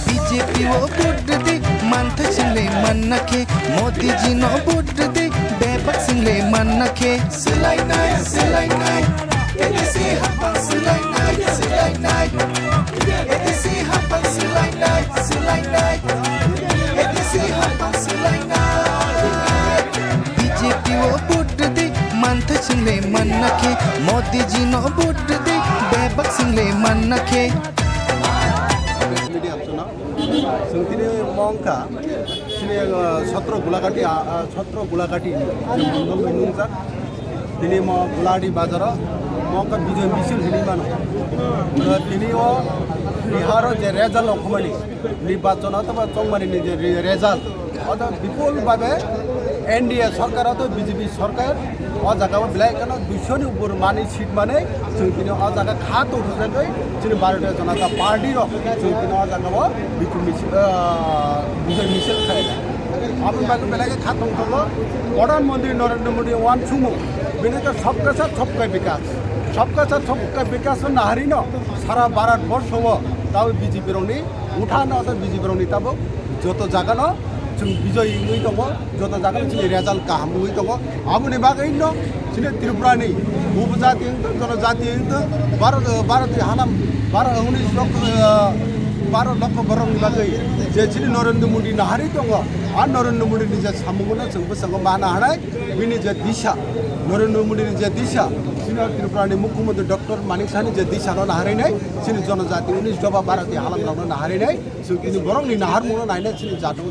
BJP वो vote दे मानता सिंगले मन नखे मोदी जी नो वोट दे बेबक सिंगले मन नखे सिलाई नाई एडीसी हपन सिलाई नाई एडीसी हपन सिलाई नाई एडीसी हपन सिलाई नाई बीजेपी वो वोट दे मानता सिंगले मन नखे मोदी जी नो वोट दे बेबक सिंगले मन नखे Sungtini mongka sini sotro gulakati mongol menungsa tini mo guladi bazara mongka bijo misil hini mano tini o biharo je rezal okhmani nirbachon othoba chongmani ni je rezal oda bipol bhabe NDA সরকার তো BJP সরকার ও জায়গা black কেন 200 নি উপর মানি seat মানে তিনি ও জায়গা খাত উঠে গই তিনি 12টা জনতা পার্টির তিনি ও জায়গা বিজয় মিছিল খাই আপন বাকি বেলাকে খাত উঠল প্রধানমন্ত্রী নরেন্দ্র মোদী ওয়ান সুমু বিনেকা সবকা সাথ সবকা বিকাশ না হারিনো সারা ভারতবর্ষ তাও বিজেপি রনি উঠানো বিজেপি রনি তাবো যত জায়গা বিজয় মুই দङ যত জায়গা চিনি রেজাল্ট কাহাম মুই দङ আমনি বাগাইনো চিনি ত্রিপুরানি উপজাতি জনজাতি ভারতীয় হানাম 12 লক্ষ বরংনি বাগै যে চিনি নরেন্দ্র মোদী নাহারি দङ আর নরেন্দ্র মোদীनि যে সামুগুনা जोंबो माना हानाय बिनि जे दिशा नरेंद्र मोदीनि जे दिशा चिनि त्रिपुरानि मुख्यमंत्री डॉक्टर मानिक साहनि जे दिशा नाहारिनाय चिनि जनजाति 19 दफा भारतीय हालामरावनो नाहारिनाय जोंनि बरंनि नाहारमुनो नायनाय चिनि जादों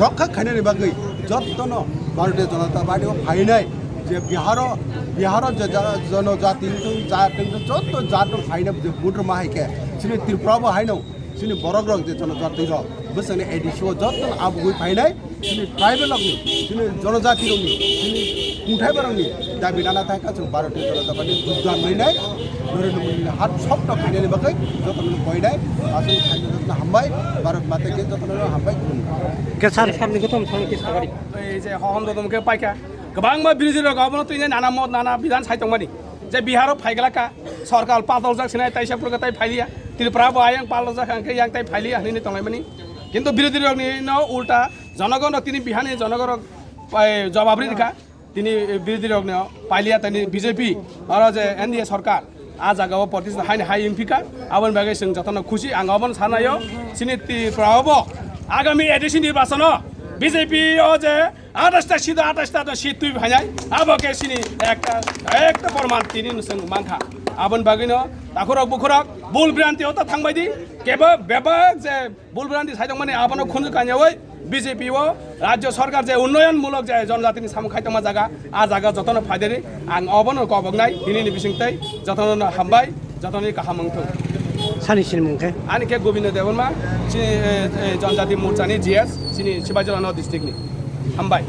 रक्षा खायनायनि बागै जतन भारतीय जनता पार्टी फायनाय जे बिहार जे जनजाति जत जादों फायनाय जे बुद्र माहायके चिनि त्रिपुराबो हायनो चिनि बरग्रग जे जनजाति र बसने एडिसि जतन आबुगै फायनाय चिनि ट्राइबल चिनि जनजाति रंनि चिनि खुंथाय बरंनि दाबि लाना थाखा जों भारतीय जनता पार्टी जुद्धान लैनाय नरेंद्र मोदीनि हात सप्त फायनायनि बागै जतन गयनाय आसु फायनाय जतन हामबाय भारत माताके जतन हामबाय के सार सामने गतम थांखि सागारि এই যে হহম দদমকে পাইকা गोबां बिरोधी गावनो तुइने नाना बिधान साइतंमानि जे बिहार फाइगलाका सरकार 5 लाख सिनाय ताइसाफोरखौ ताइ फाइलिया त्रिपुराबो आयं 5 लाख आंके yang ताइ फाइलिया हनिनि तंलायमानि किन्तु बिरोधी रगनि न उल्टा जनगण तिनि बिहानि जनगण जवाबरि दिखा तिनि बिरोधी रगनि पाइलिया तनि बीजेपी आरो जे एनडीए सरकार आ जागाव प्रतिष्ठा हाइ एमपिका आबन बागै जों जतन खुशी आं आबन सानायो सिनि त्रिपुराबो आगामी एडिसि निर्वाचन बीजेपी ओ जे 28টা সিট তুই ভাইনাই আবকে সিনি একটা প্রমাণ তিনি जों मांखा आबन बागैनो दाखुरक बुखुरक बुल ब्रान्ति होता थांबायदि केबो बेबक जे बुल ब्रान्ति साइदं माने आबनो खुनु कान्यावै बीजेपी ओ राज्य सरकार जे उन्नयनमूलक जे जनजातिनि सामु खायतमा जागा आ जागा जतन फायदेरि आं अबनो कबगनाय दिनैनि बिसिंतै जतन हामबाय जतननि काहामंथौ सानिसिन मुंखे आनिके गोविन्द देवरमा जनजाति मोर्चानि जीएस सिनि शिवाजीनगर डिस्ट्रिक्टनि हामबाय